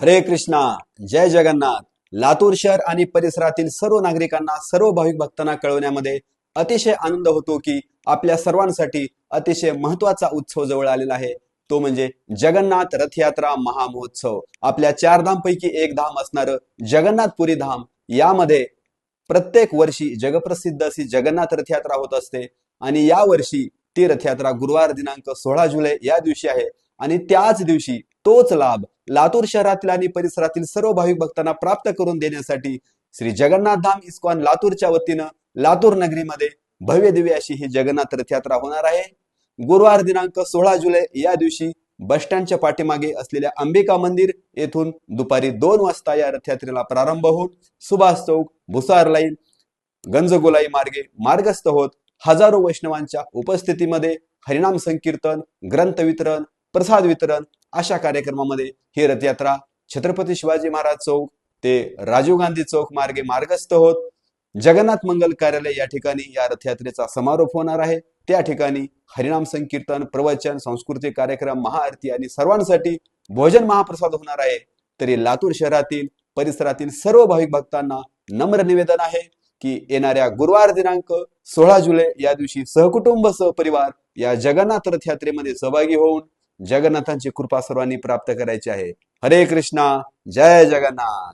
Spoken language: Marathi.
हरे कृष्णा, जय जगन्नाथ. लातूर शहर आणि परिसरातील सर्व नागरिकांना, सर्व भाविक भक्तांना कळवण्यामध्ये अतिशय आनंद होतो की आपल्या सर्वांसाठी अतिशय महत्वाचा उत्सव जवळ आलेला आहे. तो म्हणजे जगन्नाथ रथयात्रा महामहोत्सव. आपल्या चार धामपैकी एक धाम असणारं जगन्नाथपुरी धाम, यामध्ये प्रत्येक वर्षी जगप्रसिद्ध अशी जगन्नाथ रथयात्रा होत असते. आणि या वर्षी ती रथयात्रा गुरुवार दिनांक 16 जुलै या दिवशी आहे. आणि त्याच दिवशी तोच लाभ लातूर शहरातील आणि परिसरातील सर्व भाविक भक्तांना प्राप्त करून देण्यासाठी श्री जगन्नाथ धाम इस्कॉन लातूरच्या वतीनं लातूर नगरीमध्ये भव्य दिव्य अशी ही जगन्नाथ रथयात्रा होणार आहे. गुरुवार दिनांक 16 जुलै या दिवशी बस स्टँडच्या पाठीमागे असलेल्या अंबिका मंदिर येथून दुपारी 2 वाजता या रथयात्रेला प्रारंभ होऊन सुभाष चौक, भुसार लाईन, गंजगोलाई मार्गे मार्गस्थ होत हजारो वैष्णवांच्या उपस्थितीमध्ये हरिनाम संकीर्तन, ग्रंथ वितरण, प्रसाद वितरण अशा कार्यक्रमामध्ये ही रथयात्रा छत्रपती शिवाजी महाराज चौक ते राजीव गांधी चौक मार्गे मार्गस्थ होत जगन्नाथ मंगल कार्यालय या ठिकाणी या रथयात्रेचा समारोप होणार आहे. त्या ठिकाणी हरिनाम संकीर्तन, प्रवचन, सांस्कृतिक कार्यक्रम, महाआरती आणि सर्वांसाठी भोजन महाप्रसाद होणार आहे. तरी लातूर शहरातील परिसरातील सर्व भाविक भक्तांना नम्र निवेदन आहे की येणाऱ्या गुरुवार दिनांक 16 जुलै या दिवशी सहकुटुंब सहपरिवार या जगन्नाथ रथयात्रेमध्ये सहभागी होऊन जगन्नाथांची कृपा सर्वांनी प्राप्त करायची आहे. हरे कृष्णा, जय जगन्नाथ.